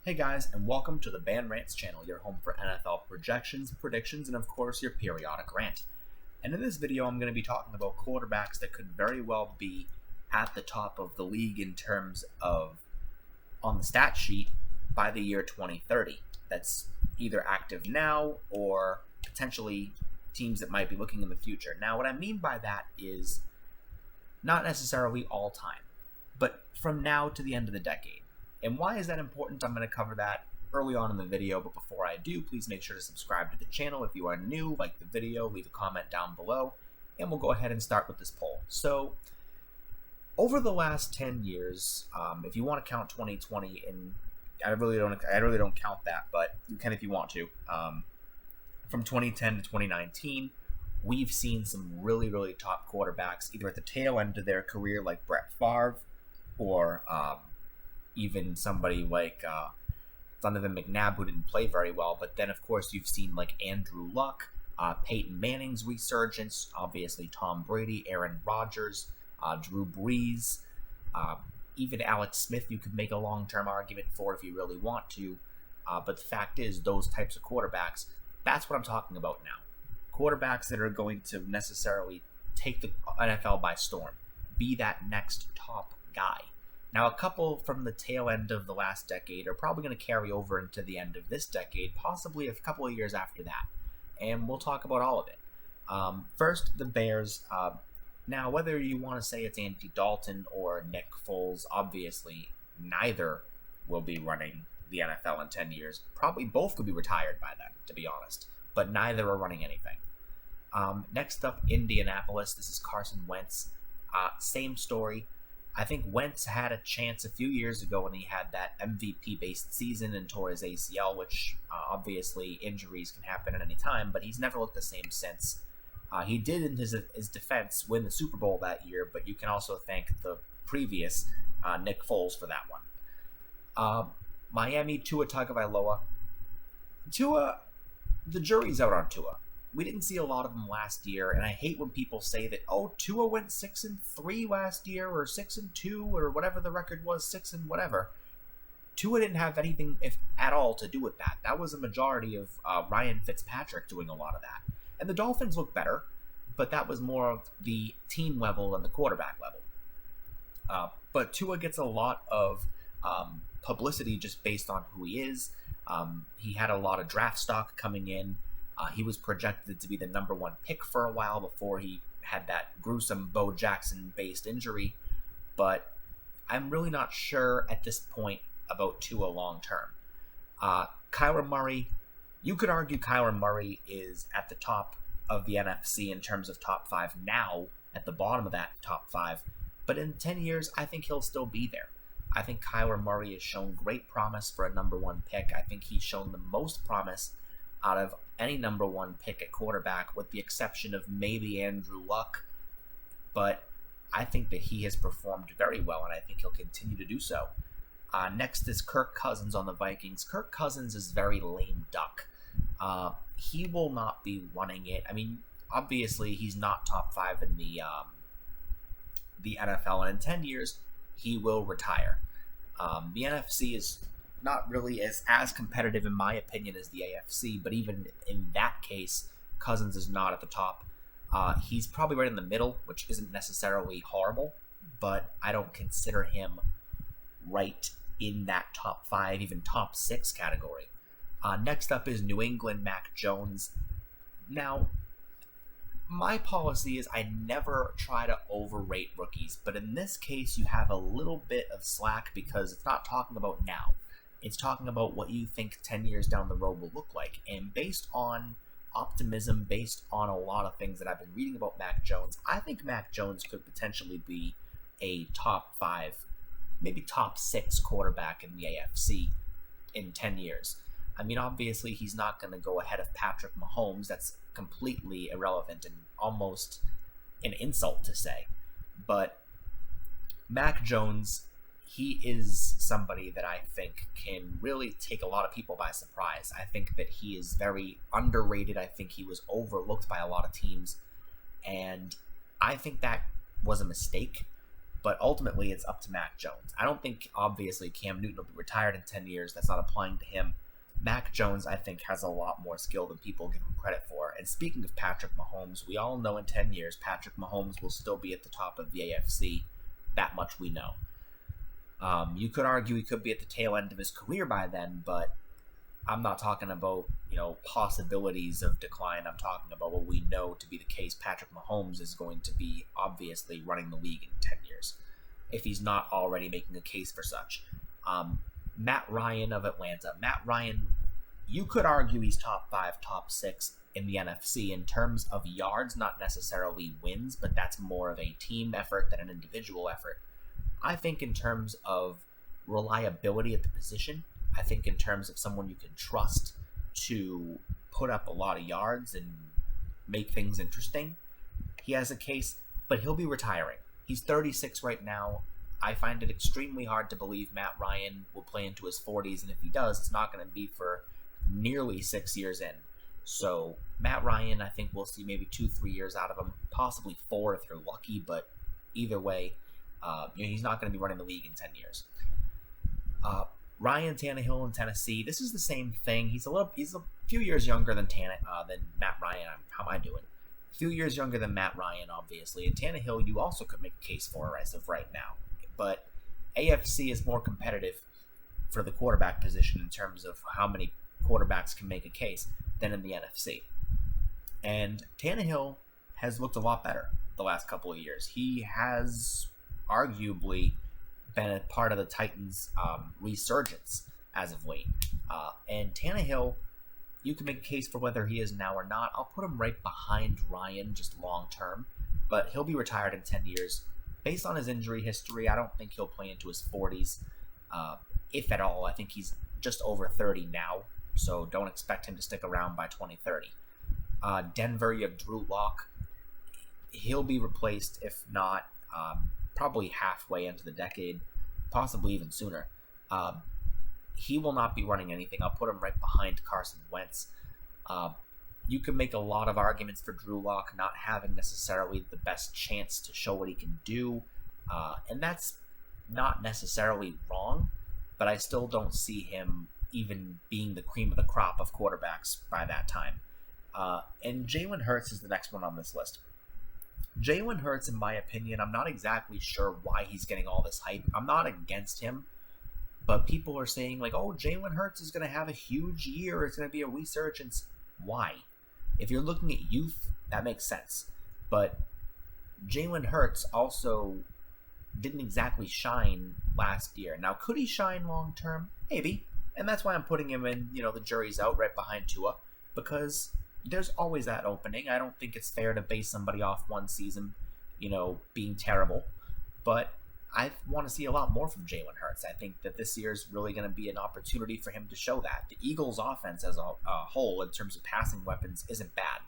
Hey guys, and welcome to the Ban Rants channel, your home for NFL projections, predictions, and of course your periodic rant. And in this video, I'm going to be talking about quarterbacks that could very well be at the top of the league in terms of on the stat sheet by the year 2030. That's either active now or potentially teams that might be looking in the future. Now, what I mean by that is not necessarily all time, but from now to the end of the decade. And why is that important? I'm going to cover that early on in the video, but before I do, please make sure to subscribe to the channel if you are new, like the video, leave a comment down below, and we'll go ahead and start with this poll. So, over the last 10 years, if you want to count 2020, and I really don't count that, but you can if you want to. From 2010 to 2019, we've seen some really top quarterbacks either at the tail end of their career, like Brett Favre, or even somebody like Donovan McNabb, who didn't play very well. But then, of course, you've seen like Andrew Luck, Peyton Manning's resurgence, obviously Tom Brady, Aaron Rodgers, Drew Brees, even Alex Smith. You could make a long-term argument for if you really want to. But the fact is, those types of quarterbacks, that's what I'm talking about now. Quarterbacks that are going to necessarily take the NFL by storm, be that next top guy. Now, a couple from the tail end of the last decade are probably going to carry over into the end of this decade, possibly a couple of years after that. And we'll talk about all of it. First, the Bears. Now, whether you want to say it's Andy Dalton or Nick Foles, obviously neither will be running the NFL in 10 years. Probably both could be retired by then, to be honest. But neither are running anything. Next up, Indianapolis. This is Carson Wentz. Same story. I think Wentz had a chance a few years ago when he had that MVP-based season and tore his ACL, which obviously injuries can happen at any time, but he's never looked the same since. He did, in his defense, win the Super Bowl that year, but you can also thank the previous Nick Foles for that one. Miami, Tua Tagovailoa. Tua, the jury's out on Tua. We didn't see a lot of them last year, and I hate when people say that, oh, Tua went 6-3 last year, or 6-2, or whatever the record was, 6 and whatever. Tua didn't have anything, if at all, to do with that. That was a majority of Ryan Fitzpatrick doing a lot of that. And the Dolphins look better, but that was more of the team level than the quarterback level. But Tua gets a lot of publicity just based on who he is. He had a lot of draft stock coming in. He was projected to be the number one pick for a while before he had that gruesome Bo Jackson-based injury. But I'm really not sure at this point about Tua long-term. Kyler Murray, you could argue Kyler Murray is at the top of the NFC in terms of top 5 now, at the bottom of that top 5. But in 10 years, I think he'll still be there. I think Kyler Murray has shown great promise for a number one pick. I think he's shown the most promise out of any number one pick at quarterback, with the exception of maybe Andrew Luck. But I think that he has performed very well, and I think he'll continue to do so. Next is Kirk Cousins on the Vikings. Kirk Cousins is very lame duck. He will not be running it. I mean, obviously, he's not top 5 in the NFL, and in 10 years, he will retire. The NFC is not really as competitive, in my opinion, as the AFC, but even in that case, Cousins is not at the top. He's probably right in the middle, which isn't necessarily horrible, but I don't consider him right in that top 5, even top 6 category. Next up is New England, Mac Jones. Now, my policy is I never try to overrate rookies, but in this case, you have a little bit of slack because it's not talking about now. It's talking about what you think 10 years down the road will look like. And based on optimism, based on a lot of things that I've been reading about Mac Jones, I think Mac Jones could potentially be a top 5, maybe top 6 quarterback in the AFC in 10 years. I mean, obviously, he's not going to go ahead of Patrick Mahomes. That's completely irrelevant and almost an insult to say. But Mac Jones, he is somebody that I think can really take a lot of people by surprise. I think that he is very underrated. I think he was overlooked by a lot of teams. And I think that was a mistake. But ultimately, it's up to Mac Jones. I don't think, obviously, Cam Newton will be retired in 10 years. That's not applying to him. Mac Jones, I think, has a lot more skill than people give him credit for. And speaking of Patrick Mahomes, we all know in 10 years, Patrick Mahomes will still be at the top of the AFC. That much we know. You could argue he could be at the tail end of his career by then, but I'm not talking about, possibilities of decline. I'm talking about what we know to be the case. Patrick Mahomes is going to be obviously running the league in 10 years, if he's not already making a case for such. Matt Ryan of Atlanta. Matt Ryan, you could argue he's top 5, top 6 in the NFC in terms of yards, not necessarily wins, but that's more of a team effort than an individual effort. I think in terms of reliability at the position, I think in terms of someone you can trust to put up a lot of yards and make things interesting, he has a case, but he'll be retiring. He's 36 right now. I find it extremely hard to believe Matt Ryan will play into his 40s, and if he does, it's not going to be for nearly 6 years in. So Matt Ryan, I think we'll see maybe 2-3 years out of him, possibly 4 if you're lucky, but either way, he's not going to be running the league in 10 years. Ryan Tannehill in Tennessee. This is the same thing. He's a few years younger than Matt Ryan. How am I doing? A few years younger than Matt Ryan, obviously. And Tannehill, you also could make a case for as of right now. But AFC is more competitive for the quarterback position in terms of how many quarterbacks can make a case than in the NFC. And Tannehill has looked a lot better the last couple of years. He has arguably been a part of the Titans' resurgence as of late. And Tannehill, you can make a case for whether he is now or not. I'll put him right behind Ryan, just long term. But he'll be retired in 10 years. Based on his injury history, I don't think he'll play into his 40s, if at all. I think he's just over 30 now, so don't expect him to stick around by 2030. Denver, you have Drew Lock. He'll be replaced, if not probably halfway into the decade, possibly even sooner. He will not be running anything. I'll put him right behind Carson Wentz. You can make a lot of arguments for Drew Lock not having necessarily the best chance to show what he can do, and that's not necessarily wrong, but I still don't see him even being the cream of the crop of quarterbacks by that time. And Jalen Hurts is the next one on this list. Jalen Hurts, in my opinion, I'm not exactly sure why he's getting all this hype. I'm not against him, but people are saying, Jalen Hurts is going to have a huge year. It's going to be a resurgence. Why? If you're looking at youth, that makes sense. But Jalen Hurts also didn't exactly shine last year. Now, could he shine long term? Maybe. And that's why I'm putting him in, the jury's out right behind Tua, because there's always that opening. I don't think it's fair to base somebody off one season, being terrible. But I want to see a lot more from Jalen Hurts. I think that this year is really going to be an opportunity for him to show that. The Eagles' offense as a whole, in terms of passing weapons, isn't bad.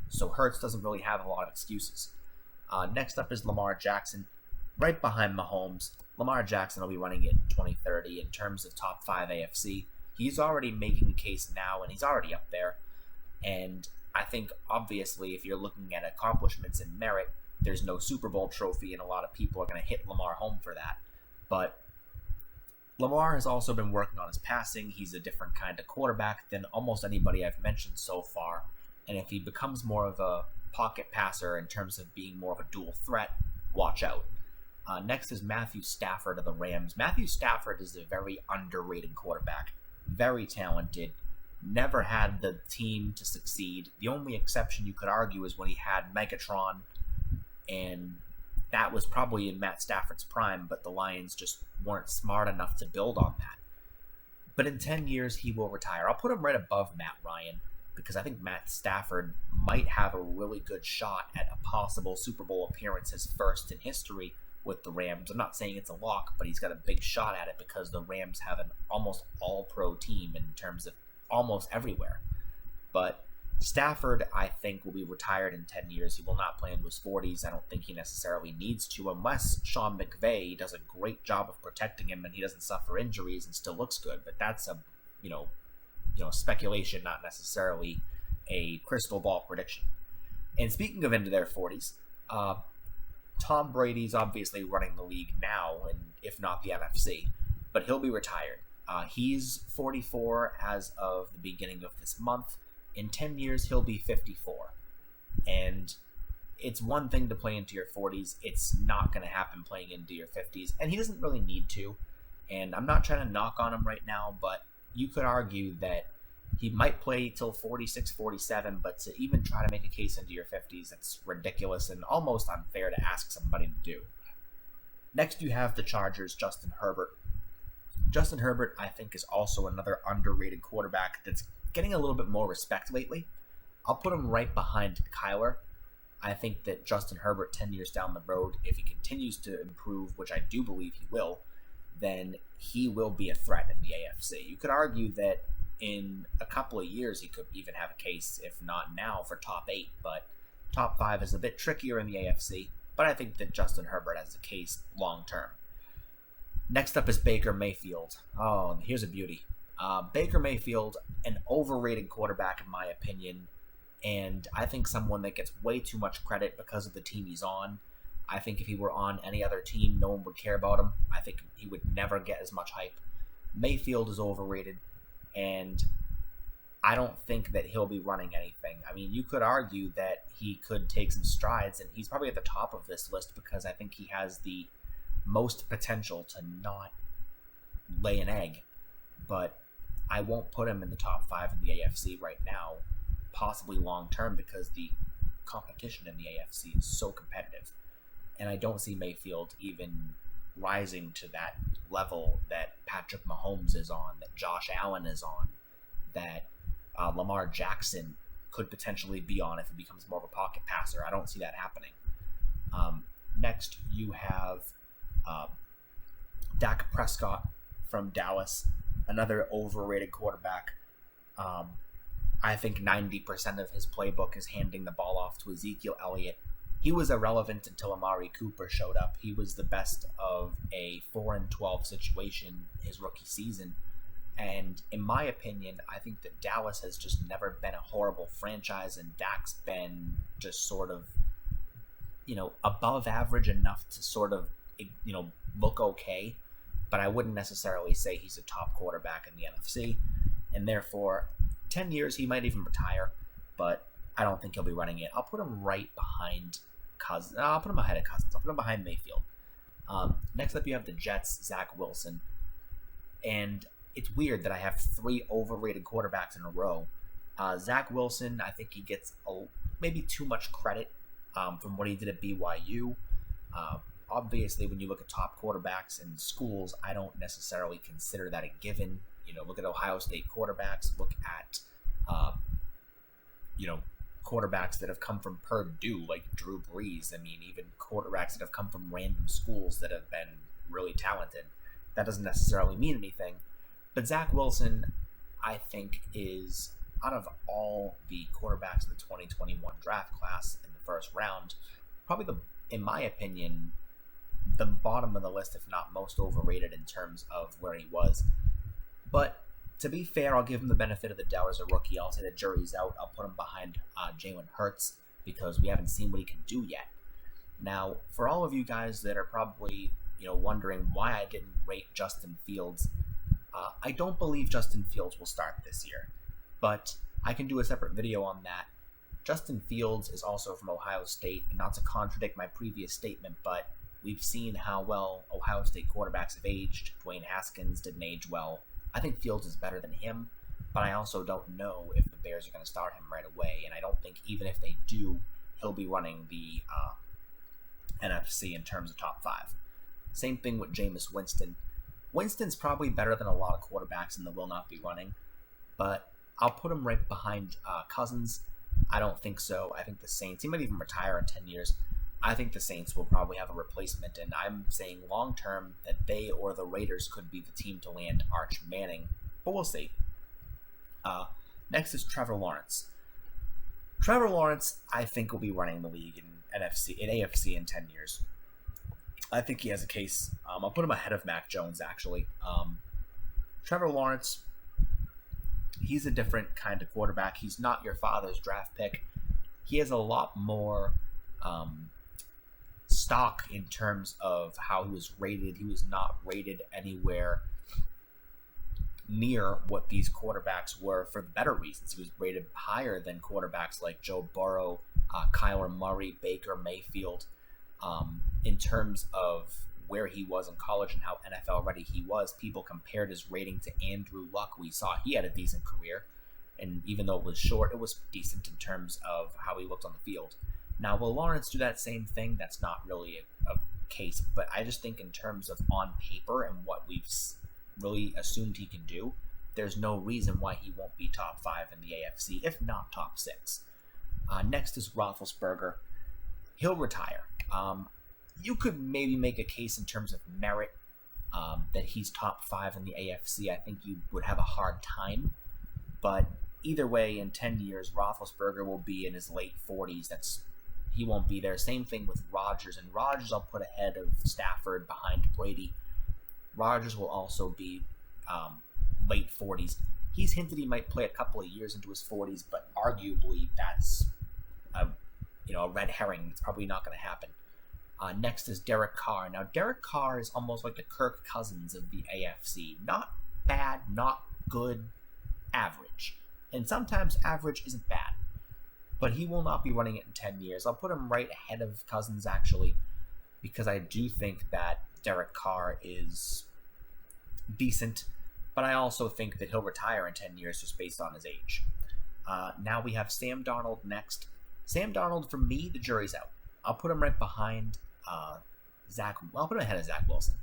So Hurts doesn't really have a lot of excuses. Next up is Lamar Jackson, right behind Mahomes. Lamar Jackson will be running it in 2030 in terms of top 5 AFC. He's already making the case now, and he's already up there. And I think, obviously, if you're looking at accomplishments and merit, there's no Super Bowl trophy, and a lot of people are going to hit Lamar home for that. But Lamar has also been working on his passing. He's a different kind of quarterback than almost anybody I've mentioned so far. And if he becomes more of a pocket passer in terms of being more of a dual threat, watch out. Next is Matthew Stafford of the Rams. Matthew Stafford is a very underrated quarterback. Very talented. Never had the team to succeed. The only exception you could argue is when he had Megatron, and that was probably in Matt Stafford's prime, but the Lions just weren't smart enough to build on that. But in 10 years, he will retire. I'll put him right above Matt Ryan, because I think Matt Stafford might have a really good shot at a possible Super Bowl appearance, his first in history with the Rams. I'm not saying it's a lock, but he's got a big shot at it because the Rams have an almost all-pro team in terms of almost everywhere. But Stafford, I think, will be retired in 10 years. He will not play into his 40s. I don't think he necessarily needs to, unless Sean McVay does a great job of protecting him and he doesn't suffer injuries and still looks good. But that's a, speculation, not necessarily a crystal ball prediction. And speaking of into their 40s, Tom Brady's obviously running the league now, and if not the NFC, but he'll be retired. He's 44 as of the beginning of this month. In 10 years, he'll be 54. And it's one thing to play into your 40s. It's not going to happen playing into your 50s. And he doesn't really need to. And I'm not trying to knock on him right now, but you could argue that he might play till 46, 47, but to even try to make a case into your 50s, it's ridiculous and almost unfair to ask somebody to do. Next, you have the Chargers' Justin Herbert. Justin Herbert, I think, is also another underrated quarterback that's getting a little bit more respect lately. I'll put him right behind Kyler. I think that Justin Herbert, 10 years down the road, if he continues to improve, which I do believe he will, then he will be a threat in the AFC. You could argue that in a couple of years he could even have a case, if not now, for top 8, but top 5 is a bit trickier in the AFC, but I think that Justin Herbert has a case long term. Next up is Baker Mayfield. Oh, here's a beauty. Baker Mayfield, an overrated quarterback in my opinion, and I think someone that gets way too much credit because of the team he's on. I think if he were on any other team, no one would care about him. I think he would never get as much hype. Mayfield is overrated, and I don't think that he'll be running anything. I mean, you could argue that he could take some strides, and he's probably at the top of this list because I think he has the most potential to not lay an egg. But I won't put him in the top 5 in the AFC right now, possibly long term, because the competition in the AFC is so competitive. And I don't see Mayfield even rising to that level that Patrick Mahomes is on, that Josh Allen is on, that Lamar Jackson could potentially be on if he becomes more of a pocket passer. I don't see that happening. Next, you have Dak Prescott from Dallas, another overrated quarterback. I think 90% of his playbook is handing the ball off to Ezekiel Elliott. He was irrelevant until Amari Cooper showed up. He was the best of a 4-12 situation his rookie season. And in my opinion, I think that Dallas has just never been a horrible franchise, and Dak's been just sort of, above average enough to sort of, look okay. But I wouldn't necessarily say he's a top quarterback in the NFC. And therefore, 10 years, he might even retire, but I don't think he'll be running it. I'll put him right behind Cousins. I'll put him ahead of Cousins. I'll put him behind Mayfield. Next up, you have the Jets, Zach Wilson. And it's weird that I have 3 overrated quarterbacks in a row. Zach Wilson, I think he gets maybe too much credit from what he did at BYU. Obviously, when you look at top quarterbacks in schools, I don't necessarily consider that a given. Look at Ohio State quarterbacks. Look at, quarterbacks that have come from Purdue, like Drew Brees. I mean, even quarterbacks that have come from random schools that have been really talented. That doesn't necessarily mean anything. But Zach Wilson, I think, is, out of all the quarterbacks in the 2021 draft class in the first round, probably in my opinion, the bottom of the list, if not most overrated in terms of where he was. But to be fair, I'll give him the benefit of the doubt as a rookie. I'll say the jury's out. I'll put him behind Jalen Hurts because we haven't seen what he can do yet. Now, for all of you guys that are probably wondering why I didn't rate Justin Fields, I don't believe Justin Fields will start this year, but I can do a separate video on that. Justin Fields is also from Ohio State, and not to contradict my previous statement, but we've seen how well Ohio State quarterbacks have aged. Dwayne Haskins didn't age well. I think Fields is better than him, but I also don't know if the Bears are going to start him right away, and I don't think even if they do, he'll be running the NFC in terms of top 5. Same thing with Jameis Winston. Winston's probably better than a lot of quarterbacks and will not be running, but I'll put him right behind Cousins. I don't think so. I think the Saints, he might even retire in 10 years. I think the Saints will probably have a replacement, and I'm saying long-term that they or the Raiders could be the team to land Arch Manning, but we'll see. Next is Trevor Lawrence. Trevor Lawrence, I think, will be running the league in AFC in 10 years. I think he has a case. I'll put him ahead of Mac Jones, actually. Trevor Lawrence, he's a different kind of quarterback. He's not your father's draft pick. He has a lot more stock in terms of how he was rated. He was not rated anywhere near what these quarterbacks were for the better reasons. He was rated higher than quarterbacks like Joe Burrow, Kyler Murray, Baker Mayfield, in terms of where he was in college and how NFL ready he was. People compared his rating to Andrew Luck. We saw he had a decent career, and even though it was short, it was decent in terms of how he looked on the field. Now, will Lawrence do that same thing? That's not really a case, but I just think in terms of on paper and what we've really assumed he can do, there's no reason why he won't be top 5 in the AFC, if not top 6. Next is Roethlisberger. He'll retire. You could maybe make a case in terms of merit that he's top 5 in the AFC. I think you would have a hard time, but either way, in 10 years, Roethlisberger will be in his late 40s. He won't be there. Same thing with Rodgers, and Rodgers I'll put ahead of Stafford behind Brady. Rodgers will also be late 40s. He's hinted he might play a couple of years into his 40s, but arguably that's a red herring. It's probably not going to happen. Next is Derek Carr. Now, Derek Carr is almost like the Kirk Cousins of the AFC. Not bad, not good, average. And sometimes average isn't bad. But he will not be running it in 10 years. I'll put him right ahead of Cousins, actually, because I do think that Derek Carr is decent, but I also think that he'll retire in 10 years just based on his age. Now we have Sam Darnold next. Sam Darnold, for me, the jury's out. I'll put him right behind I'll put him ahead of Zach Wilson,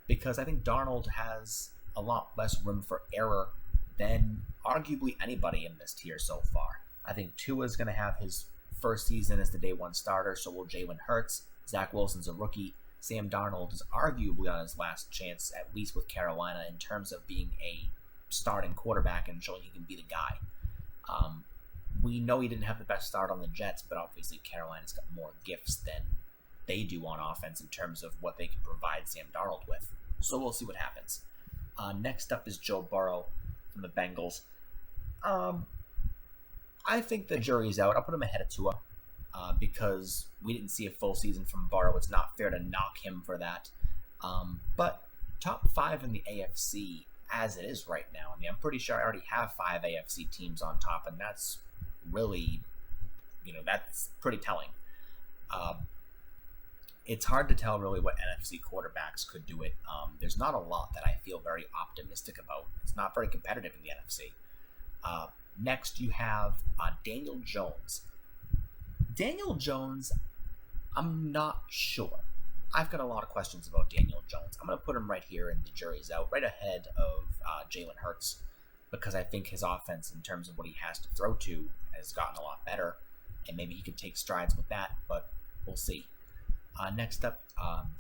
because I think Darnold has a lot less room for error than arguably anybody in this tier so far. I think Tua's going to have his first season as the day one starter, so will Jalen Hurts. Zach Wilson's a rookie. Sam Darnold is arguably on his last chance, at least with Carolina, in terms of being a starting quarterback and showing he can be the guy. We know he didn't have the best start on the Jets, but obviously Carolina's got more gifts than they do on offense in terms of what they can provide Sam Darnold with. So we'll see what happens. Next up is Joe Burrow from the Bengals. I think the jury's out. I'll put him ahead of Tua because we didn't see a full season from Burrow. It's not fair to knock him for that. But top 5 in the AFC as it is right now. I mean, I'm pretty sure I already have 5 AFC teams on top, and that's really, that's pretty telling. It's hard to tell really what NFC quarterbacks could do it. There's not a lot that I feel very optimistic about. It's not very competitive in the NFC. Next, you have Daniel Jones. Daniel Jones, I'm not sure. I've got a lot of questions about Daniel Jones. I'm going to put him right here in the jury's out, right ahead of Jalen Hurts, because I think his offense, in terms of what he has to throw to, has gotten a lot better, and maybe he could take strides with that, but we'll see. Next up,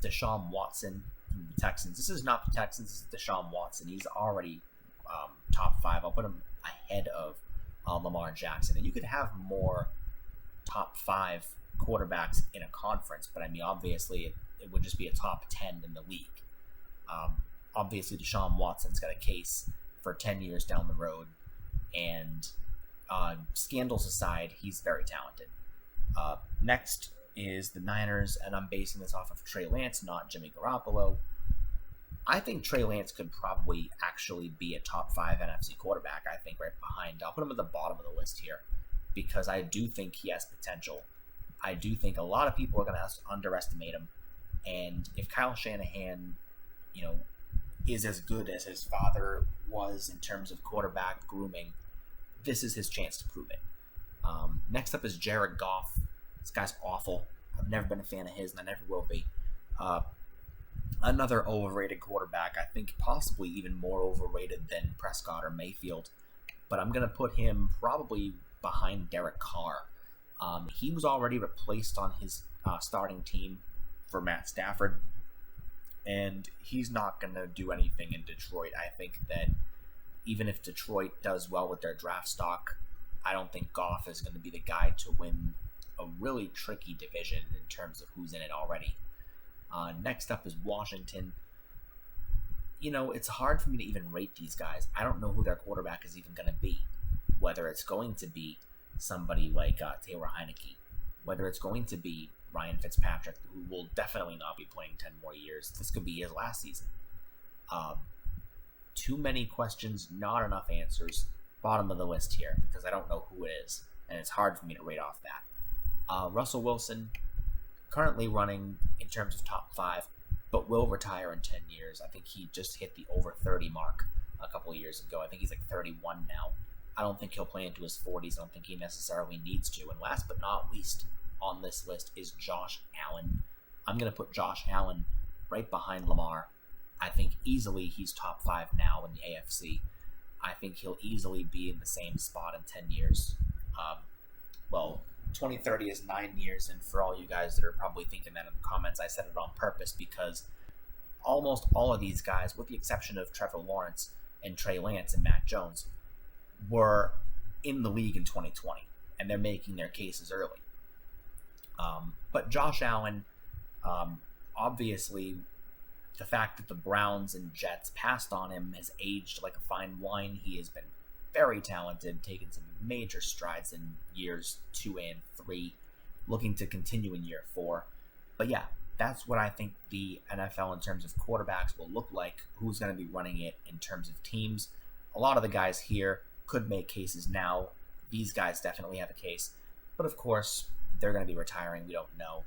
Deshaun Watson from the Texans. This is not the Texans, this is Deshaun Watson. He's already top 5. I'll put him ahead of Lamar Jackson. And you could have more top 5 quarterbacks in a conference, but I mean, obviously, it would just be a top 10 in the league. Obviously, Deshaun Watson's got a case for 10 years down the road, and scandals aside, he's very talented. Next is the Niners, and I'm basing this off of Trey Lance, not Jimmy Garoppolo. I think Trey Lance could probably actually be a top 5 NFC quarterback, I think, right behind. I'll put him at the bottom of the list here because I do think he has potential. I do think a lot of people are going to underestimate him. And if Kyle Shanahan, is as good as his father was in terms of quarterback grooming, this is his chance to prove it. Next up is Jared Goff. This guy's awful. I've never been a fan of his, and I never will be. Another overrated quarterback. I think possibly even more overrated than Prescott or Mayfield. But I'm going to put him probably behind Derek Carr. He was already replaced on his starting team for Matt Stafford, and he's not going to do anything in Detroit. I think that even if Detroit does well with their draft stock, I don't think Goff is going to be the guy to win a really tricky division in terms of who's in it already. Next up is Washington. It's hard for me to even rate these guys. I don't know who their quarterback is even going to be. Whether it's going to be somebody like Taylor Heineke, whether it's going to be Ryan Fitzpatrick, who will definitely not be playing 10 more years. This could be his last season. Too many questions, not enough answers. Bottom of the list here, because I don't know who it is, and it's hard for me to rate off that. Russell Wilson, currently running in terms of top 5, but will retire in 10 years. I think he just hit the over 30 mark a couple of years ago. I think he's like 31 now. I don't think he'll play into his 40s. I don't think he necessarily needs to. And last but not least on this list is Josh Allen. I'm going to put Josh Allen right behind Lamar. I think easily he's top 5 now in the AFC. I think he'll easily be in the same spot in 10 years. 2030 is 9 years, and for all you guys that are probably thinking that in the comments, I said it on purpose because almost all of these guys, with the exception of Trevor Lawrence and Trey Lance and Mac Jones, were in the league in 2020, and they're making their cases early. But Josh Allen, obviously, the fact that the Browns and Jets passed on him has aged like a fine wine. He has been very talented, taken some major strides in years 2 and 3, looking to continue in year 4. But yeah, that's what I think the NFL in terms of quarterbacks will look like, who's going to be running it in terms of teams. A lot of the guys here could make cases now. These guys definitely have a case. But of course, they're going to be retiring. We don't know.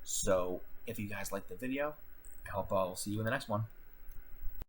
So if you guys like the video, I hope I'll see you in the next one.